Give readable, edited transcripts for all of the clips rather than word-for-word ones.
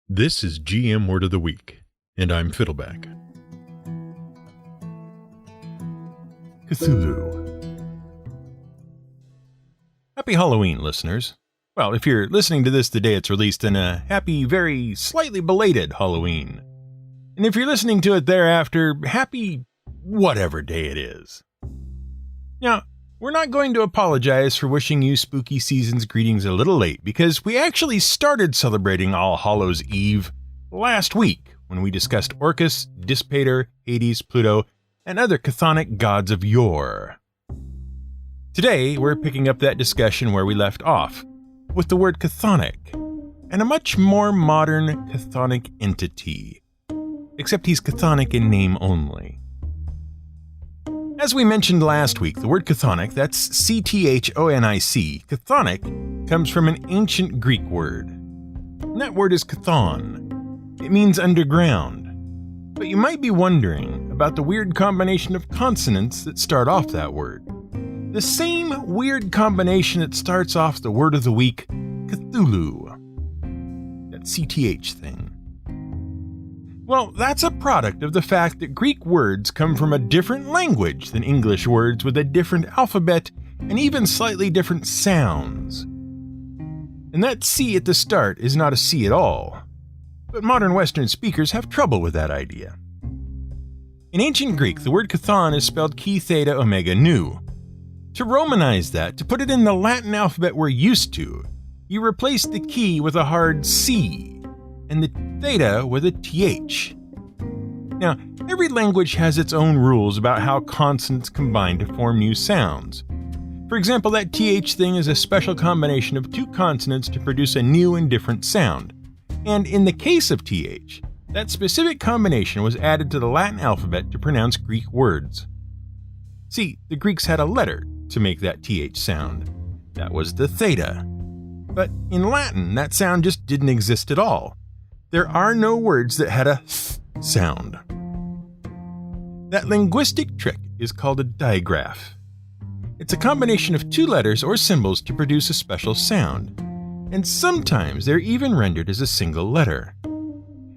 This is GM Word of the Week, and I'm Fiddleback. Cthulhu. Happy Halloween, listeners. Well, if you're listening to this the day it's released, then a happy, very slightly belated Halloween. And if you're listening to it thereafter, happy whatever day it is. Now, we're not going to apologize for wishing you spooky season's greetings a little late, because we actually started celebrating All Hallows Eve last week when we discussed Orcus, Dispater, Hades, Pluto, and other chthonic gods of yore. Today, we're picking up that discussion where we left off, with the word chthonic, and a much more modern chthonic entity, except he's chthonic in name only. As we mentioned last week, the word chthonic, that's C-T-H-O-N-I-C, chthonic, comes from an ancient Greek word. And that word is chthon. It means underground. But you might be wondering about the weird combination of consonants that start off that word. The same weird combination that starts off the word of the week, Cthulhu. That CTH thing. Well, that's a product of the fact that Greek words come from a different language than English words with a different alphabet and even slightly different sounds. And that C at the start is not a C at all. But modern Western speakers have trouble with that idea. In ancient Greek, the word chthon is spelled chi theta omega nu. To Romanize that, to put it in the Latin alphabet we're used to, you replace the chi with a hard C, and the theta with a th. Now, every language has its own rules about how consonants combine to form new sounds. For example, that th thing is a special combination of two consonants to produce a new and different sound. And in the case of th, that specific combination was added to the Latin alphabet to pronounce Greek words. See, the Greeks had a letter to make that th sound. That was the theta. But in Latin, that sound just didn't exist at all. There are no words that had a th sound. That linguistic trick is called a digraph. It's a combination of two letters or symbols to produce a special sound, and sometimes they're even rendered as a single letter.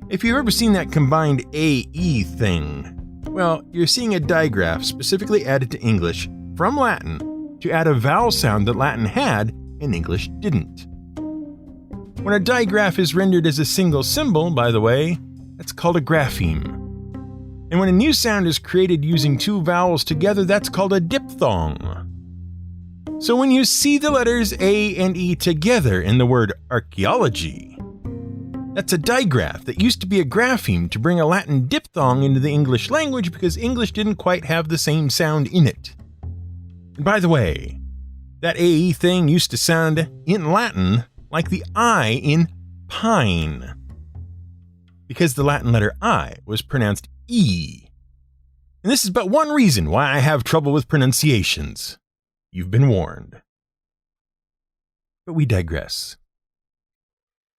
If you've ever seen that combined AE thing, well, you're seeing a digraph specifically added to English from Latin to add a vowel sound that Latin had and English didn't. When a digraph is rendered as a single symbol, by the way, that's called a grapheme. And when a new sound is created using two vowels together, that's called a diphthong. So when you see the letters A and E together in the word archaeology, that's a digraph that used to be a grapheme to bring a Latin diphthong into the English language because English didn't quite have the same sound in it. And by the way, that AE thing used to sound, in Latin, like the I in pine, because the Latin letter I was pronounced E. And this is but one reason why I have trouble with pronunciations. You've been warned. But we digress.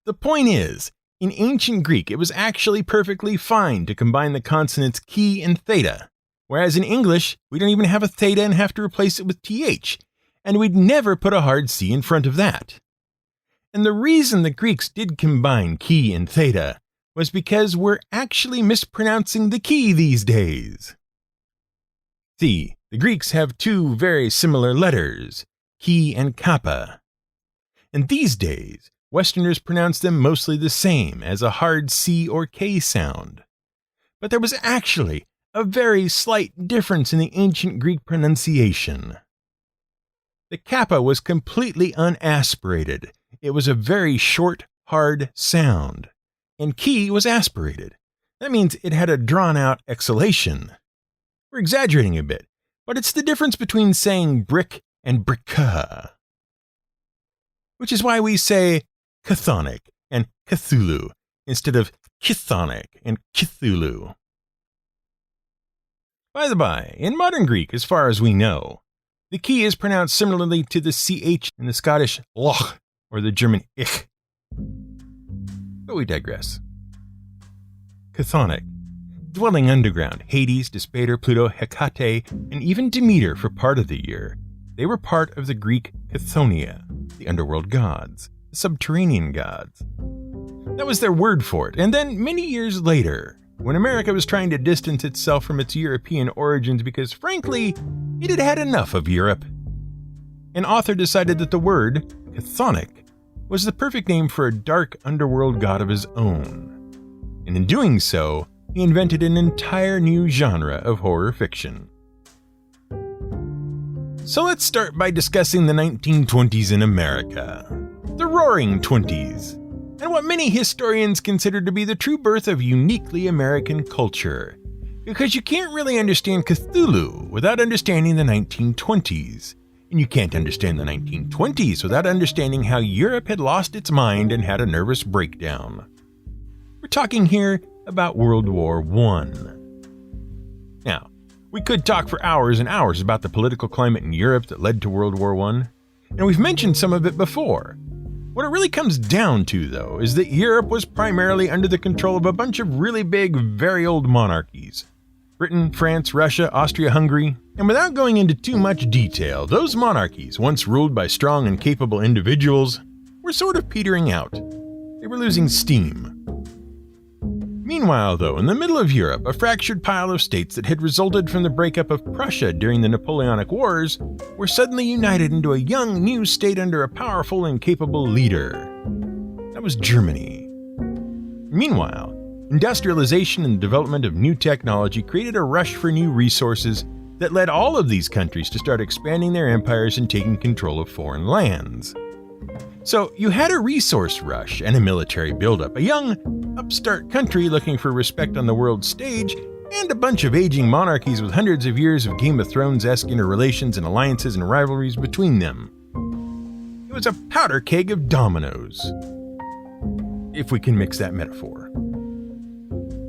The point is, in ancient Greek, it was actually perfectly fine to combine the consonants chi and theta, whereas in English, we don't even have a theta and have to replace it with th, and we'd never put a hard C in front of that. And the reason the Greeks did combine chi and theta was because we're actually mispronouncing the chi these days. See, the Greeks have two very similar letters, chi and kappa. And these days, Westerners pronounce them mostly the same as a hard C or K sound. But there was actually a very slight difference in the ancient Greek pronunciation. The kappa was completely unaspirated. It was a very short, hard sound, and chi was aspirated. That means it had a drawn-out exhalation. We're exaggerating a bit, but it's the difference between saying brick and bricka. Which is why we say chthonic and Cthulhu instead of chthonic and Cthulhu. By the by, in modern Greek, as far as we know, the chi is pronounced similarly to the ch in the Scottish loch or the German ich. But we digress. Chthonic, dwelling underground, Hades, Dispater, Pluto, Hecate, and even Demeter for part of the year. They were part of the Greek Chthoniya, the underworld gods, the subterranean gods. That was their word for it. And then many years later, when America was trying to distance itself from its European origins because, frankly, it had had enough of Europe, an author decided that the word, chthonic, was the perfect name for a dark underworld god of his own. And in doing so, he invented an entire new genre of horror fiction. So let's start by discussing the 1920s in America, the Roaring Twenties, and what many historians consider to be the true birth of uniquely American culture. Because you can't really understand Cthulhu without understanding the 1920s, and you can't understand the 1920s without understanding how Europe had lost its mind and had a nervous breakdown. We're talking here about World War I. Now, we could talk for hours and hours about the political climate in Europe that led to World War I, and we've mentioned some of it before. What it really comes down to, though, is that Europe was primarily under the control of a bunch of really big, very old monarchies. Britain, France, Russia, Austria-Hungary, and without going into too much detail, those monarchies, once ruled by strong and capable individuals, were sort of petering out. They were losing steam. Meanwhile, though, in the middle of Europe, a fractured pile of states that had resulted from the breakup of Prussia during the Napoleonic Wars were suddenly united into a young new state under a powerful and capable leader. That was Germany. Meanwhile, industrialization and the development of new technology created a rush for new resources that led all of these countries to start expanding their empires and taking control of foreign lands. So you had a resource rush and a military buildup, a young, upstart country looking for respect on the world stage, and a bunch of aging monarchies with hundreds of years of Game of Thrones-esque interrelations and alliances and rivalries between them. It was a powder keg of dominoes, if we can mix that metaphor.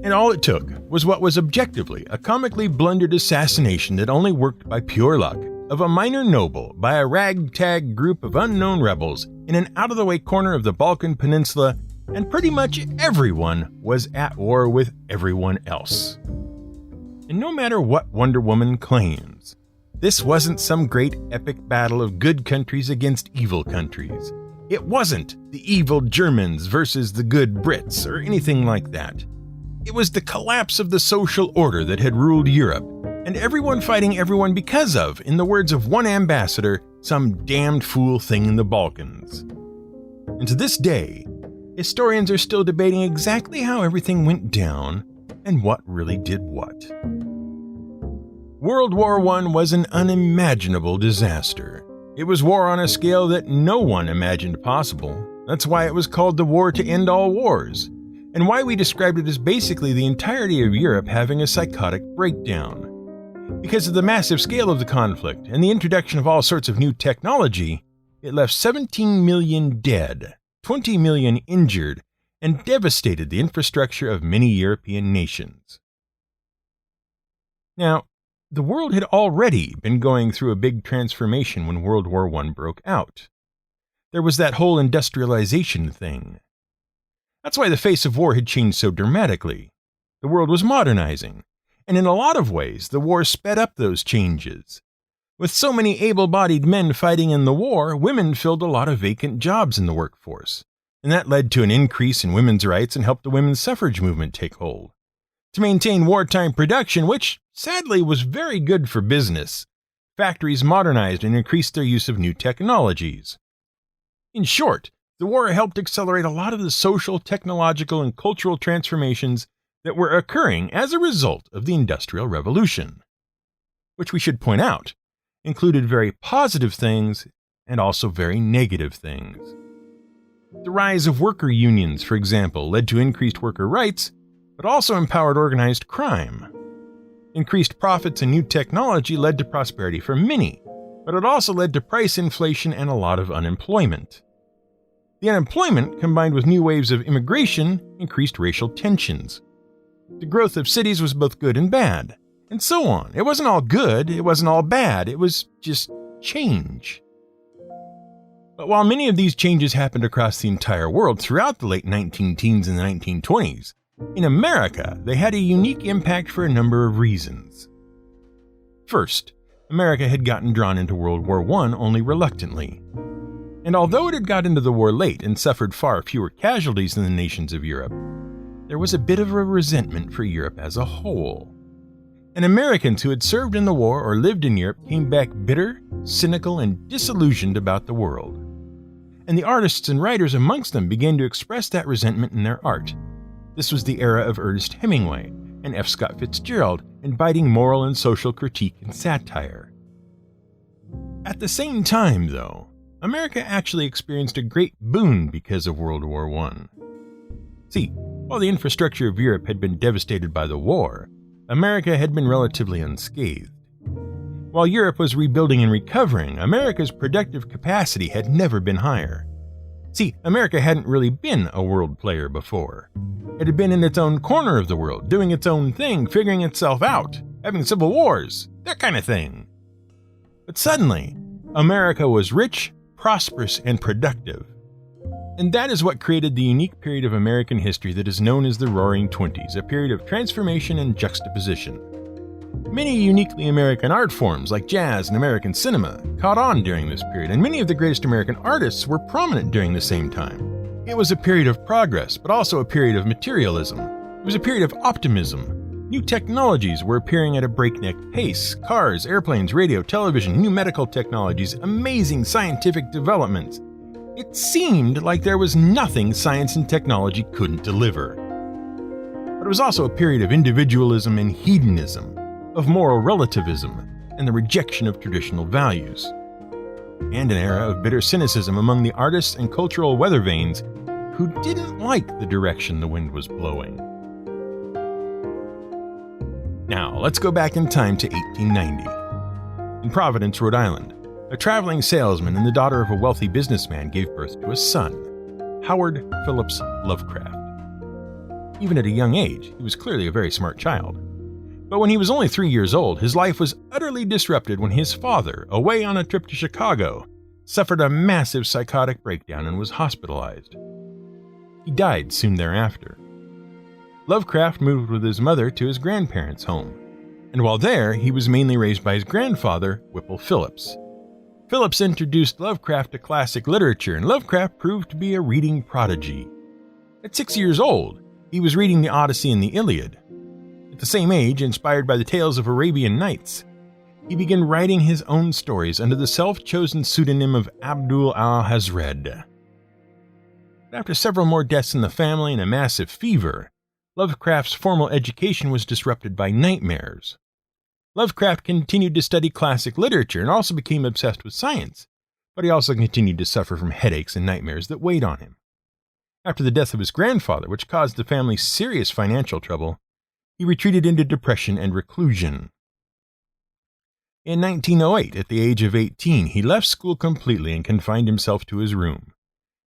And all it took was what was objectively a comically blundered assassination that only worked by pure luck of a minor noble by a ragtag group of unknown rebels in an out-of-the-way corner of the Balkan Peninsula, and pretty much everyone was at war with everyone else. And no matter what Wonder Woman claims, this wasn't some great epic battle of good countries against evil countries. It wasn't the evil Germans versus the good Brits or anything like that. It was the collapse of the social order that had ruled Europe, and everyone fighting everyone because of, in the words of one ambassador, some damned fool thing in the Balkans. And to this day, historians are still debating exactly how everything went down and what really did what. World War I was an unimaginable disaster. It was war on a scale that no one imagined possible. That's why it was called the war to end all wars, and why we described it as basically the entirety of Europe having a psychotic breakdown. Because of the massive scale of the conflict and the introduction of all sorts of new technology, it left 17 million dead, 20 million injured, and devastated the infrastructure of many European nations. Now, the world had already been going through a big transformation when World War I broke out. There was that whole industrialization thing. That's why the face of war had changed so dramatically. The world was modernizing, and in a lot of ways, the war sped up those changes. With so many able-bodied men fighting in the war, women filled a lot of vacant jobs in the workforce, and that led to an increase in women's rights and helped the women's suffrage movement take hold. To maintain wartime production, which sadly was very good for business, factories modernized and increased their use of new technologies. In short, the war helped accelerate a lot of the social, technological, and cultural transformations that were occurring as a result of the Industrial Revolution, which we should point out included very positive things and also very negative things. The rise of worker unions, for example, led to increased worker rights, but also empowered organized crime. Increased profits and new technology led to prosperity for many, but it also led to price inflation and a lot of unemployment. The unemployment, combined with new waves of immigration, increased racial tensions. The growth of cities was both good and bad, and so on. It wasn't all good, it wasn't all bad, it was just change. But while many of these changes happened across the entire world throughout the late 19-teens and the 1920s, in America, they had a unique impact for a number of reasons. First, America had gotten drawn into World War I only reluctantly. And although it had got into the war late and suffered far fewer casualties than the nations of Europe, there was a bit of a resentment for Europe as a whole. And Americans who had served in the war or lived in Europe came back bitter, cynical, and disillusioned about the world. And the artists and writers amongst them began to express that resentment in their art. This was the era of Ernest Hemingway and F. Scott Fitzgerald inviting moral and social critique and satire. At the same time, though, America actually experienced a great boon because of World War I. See, while the infrastructure of Europe had been devastated by the war, America had been relatively unscathed. While Europe was rebuilding and recovering, America's productive capacity had never been higher. See, America hadn't really been a world player before. It had been in its own corner of the world, doing its own thing, figuring itself out, having civil wars, that kind of thing. But suddenly, America was rich, prosperous, and productive. And that is what created the unique period of American history that is known as the Roaring Twenties, a period of transformation and juxtaposition. Many uniquely American art forms, like jazz and American cinema, caught on during this period, and many of the greatest American artists were prominent during the same time. It was a period of progress, but also a period of materialism. It was a period of optimism. New technologies were appearing at a breakneck pace: cars, airplanes, radio, television, new medical technologies, amazing scientific developments. It seemed like there was nothing science and technology couldn't deliver. But it was also a period of individualism and hedonism, of moral relativism, and the rejection of traditional values. And an era of bitter cynicism among the artists and cultural weather vanes who didn't like the direction the wind was blowing. Now, let's go back in time to 1890. In Providence, Rhode Island, a traveling salesman and the daughter of a wealthy businessman gave birth to a son, Howard Phillips Lovecraft. Even at a young age, he was clearly a very smart child. But when he was only 3 years old, his life was utterly disrupted when his father, away on a trip to Chicago, suffered a massive psychotic breakdown and was hospitalized. He died soon thereafter. Lovecraft moved with his mother to his grandparents' home, and while there, he was mainly raised by his grandfather, Whipple Phillips. Phillips introduced Lovecraft to classic literature, and Lovecraft proved to be a reading prodigy. At 6 years old, he was reading the Odyssey and the Iliad. At the same age, inspired by the tales of Arabian Nights, he began writing his own stories under the self-chosen pseudonym of Abdul al-Hazred. After several more deaths in the family and a massive fever, Lovecraft's formal education was disrupted by nightmares. Lovecraft continued to study classic literature and also became obsessed with science, but he also continued to suffer from headaches and nightmares that weighed on him. After the death of his grandfather, which caused the family serious financial trouble, he retreated into depression and reclusion. In 1908, at the age of 18, he left school completely and confined himself to his room.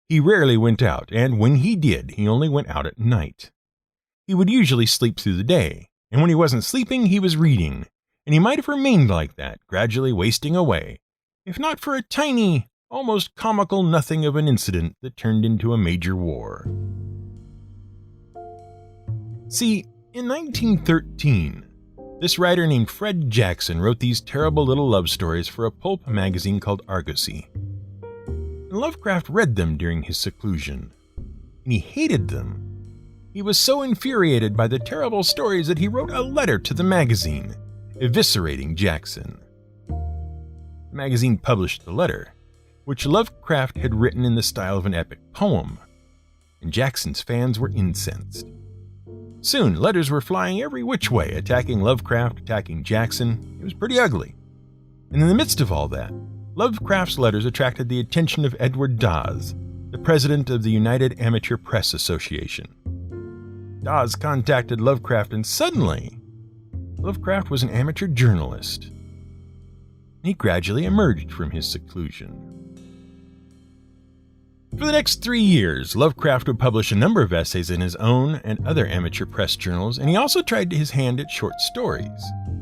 He rarely went out, and when he did, he only went out at night. He would usually sleep through the day, and when he wasn't sleeping, he was reading, and he might have remained like that, gradually wasting away, if not for a tiny, almost comical nothing of an incident that turned into a major war. See, in 1913, this writer named Fred Jackson wrote these terrible little love stories for a pulp magazine called Argosy. And Lovecraft read them during his seclusion, and he hated them. He was so infuriated by the terrible stories that he wrote a letter to the magazine, eviscerating Jackson. The magazine published the letter, which Lovecraft had written in the style of an epic poem, and Jackson's fans were incensed. Soon, letters were flying every which way, attacking Lovecraft, attacking Jackson. It was pretty ugly. And in the midst of all that, Lovecraft's letters attracted the attention of Edward Dawes, the president of the United Amateur Press Association. Dawes contacted Lovecraft, and suddenly, Lovecraft was an amateur journalist. He gradually emerged from his seclusion. For the next 3 years, Lovecraft would publish a number of essays in his own and other amateur press journals, and he also tried his hand at short stories.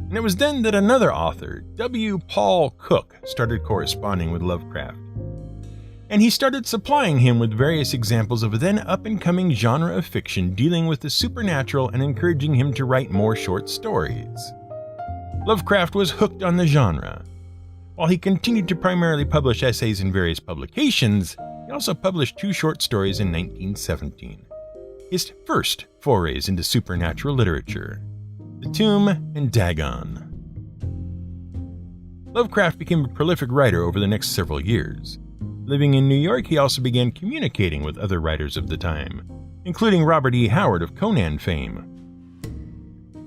And it was then that another author, W. Paul Cook, started corresponding with Lovecraft. And he started supplying him with various examples of a then up-and-coming genre of fiction dealing with the supernatural and encouraging him to write more short stories. Lovecraft was hooked on the genre. While he continued to primarily publish essays in various publications, he also published 2 short stories in 1917, his first forays into supernatural literature, The Tomb and Dagon. Lovecraft became a prolific writer over the next several years. Living in New York, he also began communicating with other writers of the time, including Robert E. Howard of Conan fame.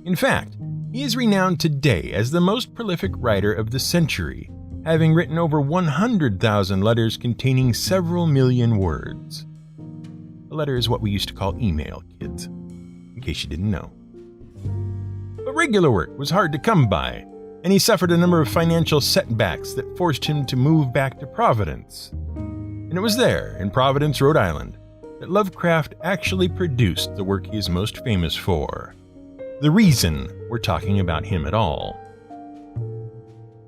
In fact, he is renowned today as the most prolific writer of the century, having written over 100,000 letters containing several million words. A letter is what we used to call email, kids, in case you didn't know. But regular work was hard to come by, and he suffered a number of financial setbacks that forced him to move back to Providence. And it was there, in Providence, Rhode Island, that Lovecraft actually produced the work he is most famous for. The reason we're talking about him at all.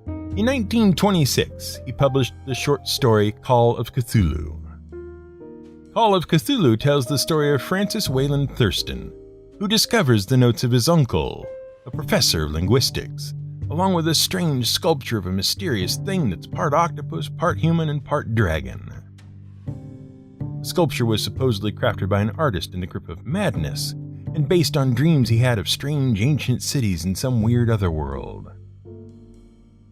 In 1926, he published the short story Call of Cthulhu. Call of Cthulhu tells the story of Francis Wayland Thurston, who discovers the notes of his uncle, a professor of linguistics, along with a strange sculpture of a mysterious thing that's part octopus, part human, and part dragon. The sculpture was supposedly crafted by an artist in the grip of madness, and based on dreams he had of strange ancient cities in some weird otherworld.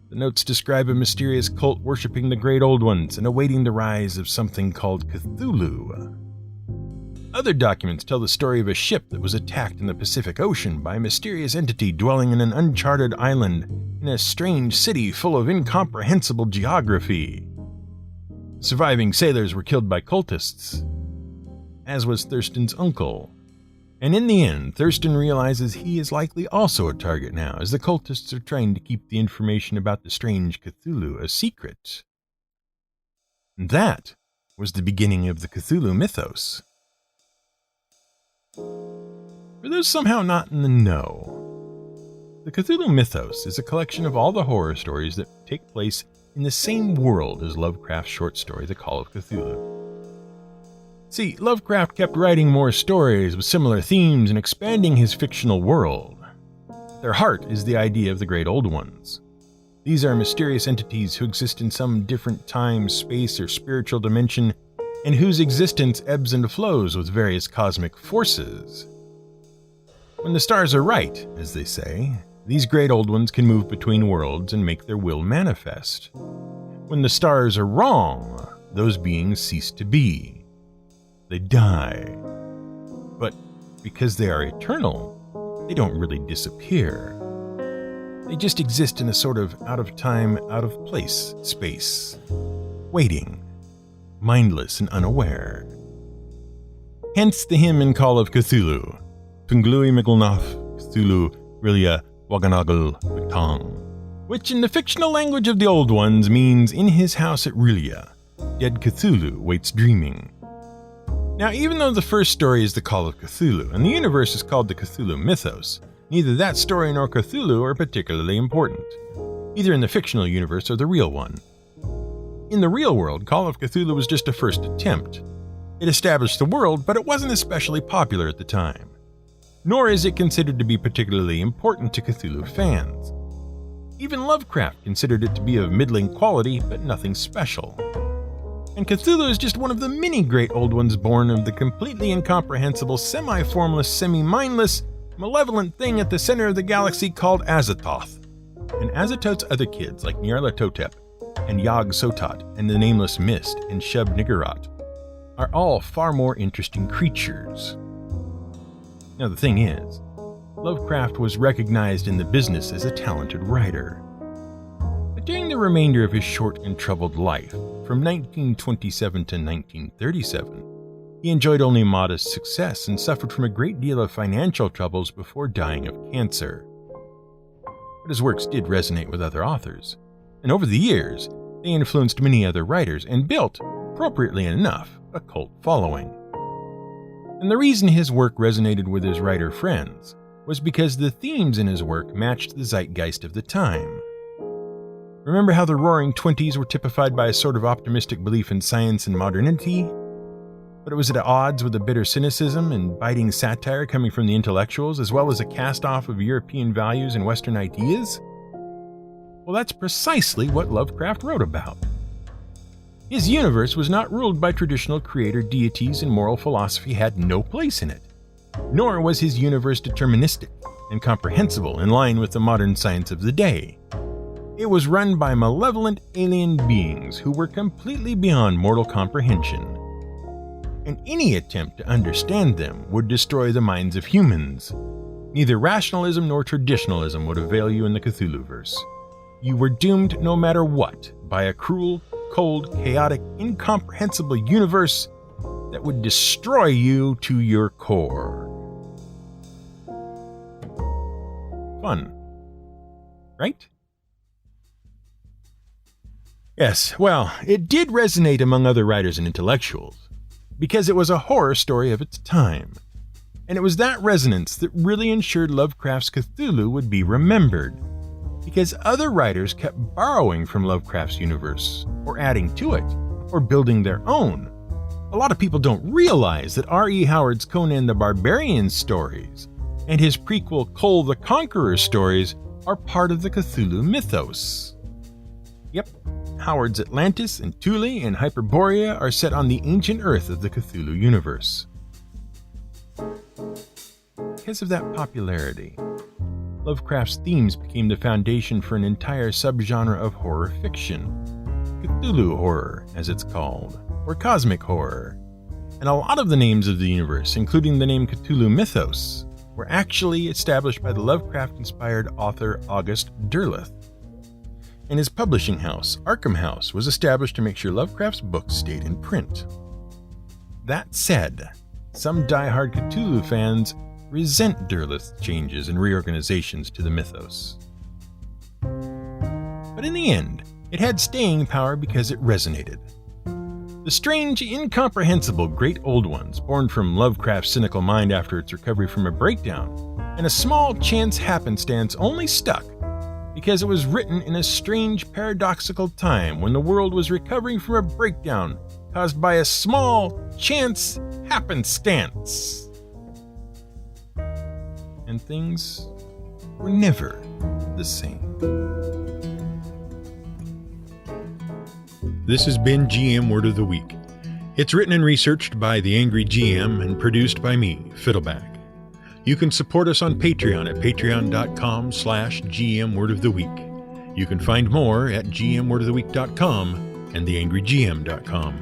The notes describe a mysterious cult worshipping the Great Old Ones and awaiting the rise of something called Cthulhu. Other documents tell the story of a ship that was attacked in the Pacific Ocean by a mysterious entity dwelling in an uncharted island in a strange city full of incomprehensible geography. Surviving sailors were killed by cultists, as was Thurston's uncle. And in the end, Thurston realizes he is likely also a target now, as the cultists are trying to keep the information about the strange Cthulhu a secret. And that was the beginning of the Cthulhu mythos. For those somehow not in the know, the Cthulhu mythos is a collection of all the horror stories that take place in the same world as Lovecraft's short story, The Call of Cthulhu. See, Lovecraft kept writing more stories with similar themes and expanding his fictional world. Their heart is the idea of the Great Old Ones. These are mysterious entities who exist in some different time, space, or spiritual dimension, and whose existence ebbs and flows with various cosmic forces. When the stars are right, as they say, these Great Old Ones can move between worlds and make their will manifest. When the stars are wrong, those beings cease to be. They die. But because they are eternal, they don't really disappear. They just exist in a sort of out-of-time, out-of-place space, waiting, mindless and unaware. Hence the hymn in Call of Cthulhu, Tunglui Miglnoth, Cthulhu, Rilya, Waganagl, Victong, which in the fictional language of the Old Ones means in his house at Rilya, dead Cthulhu waits dreaming. Now, even though the first story is the Call of Cthulhu, and the universe is called the Cthulhu mythos, neither that story nor Cthulhu are particularly important, either in the fictional universe or the real one. In the real world, Call of Cthulhu was just a first attempt. It established the world, but it wasn't especially popular at the time. Nor is it considered to be particularly important to Cthulhu fans. Even Lovecraft considered it to be of middling quality, but nothing special. And Cthulhu is just one of the many Great Old Ones born of the completely incomprehensible, semi-formless, semi-mindless, malevolent thing at the center of the galaxy called Azathoth. And Azathoth's other kids, like Nyarlathotep, and Yog-Sothoth, and the Nameless Mist, and Shub-Niggurath, are all far more interesting creatures. Now the thing is, Lovecraft was recognized in the business as a talented writer. But during the remainder of his short and troubled life, from 1927 to 1937, he enjoyed only modest success and suffered from a great deal of financial troubles before dying of cancer. But his works did resonate with other authors, and over the years, they influenced many other writers and built, appropriately enough, a cult following. And the reason his work resonated with his writer friends was because the themes in his work matched the zeitgeist of the time. Remember how the Roaring Twenties were typified by a sort of optimistic belief in science and modernity? But it was at odds with a bitter cynicism and biting satire coming from the intellectuals, as well as a cast-off of European values and Western ideas? Well, that's precisely what Lovecraft wrote about. His universe was not ruled by traditional creator deities, and moral philosophy had no place in it. Nor was his universe deterministic and comprehensible in line with the modern science of the day. It was run by malevolent alien beings who were completely beyond mortal comprehension. And any attempt to understand them would destroy the minds of humans. Neither rationalism nor traditionalism would avail you in the Cthulhuverse. You were doomed no matter what by a cruel, cold, chaotic, incomprehensible universe that would destroy you to your core. Fun, right? Yes, well, it did resonate among other writers and intellectuals, because it was a horror story of its time. And it was that resonance that really ensured Lovecraft's Cthulhu would be remembered, because other writers kept borrowing from Lovecraft's universe, or adding to it, or building their own. A lot of people don't realize that R.E. Howard's Conan the Barbarian stories and his prequel Cole the Conqueror stories are part of the Cthulhu mythos. Yep, Howard's Atlantis and Thule and Hyperborea are set on the ancient Earth of the Cthulhu universe. Because of that popularity, Lovecraft's themes became the foundation for an entire subgenre of horror fiction, Cthulhu horror, as it's called, or cosmic horror. And a lot of the names of the universe, including the name Cthulhu Mythos, were actually established by the Lovecraft-inspired author August Derleth. And his publishing house, Arkham House, was established to make sure Lovecraft's books stayed in print. That said, some die-hard Cthulhu fans resent Derleth's changes and reorganizations to the mythos. But in the end, it had staying power because it resonated. The strange, incomprehensible Great Old Ones, born from Lovecraft's cynical mind after its recovery from a breakdown, and a small chance happenstance only stuck because it was written in a strange, paradoxical time when the world was recovering from a breakdown caused by a small chance happenstance. And things were never the same. This has been GM Word of the Week. It's written and researched by The Angry GM and produced by me, Fiddleback. You can support us on Patreon at patreon.com/GM Word of the Week. You can find more at gmwordoftheweek.com and theangrygm.com.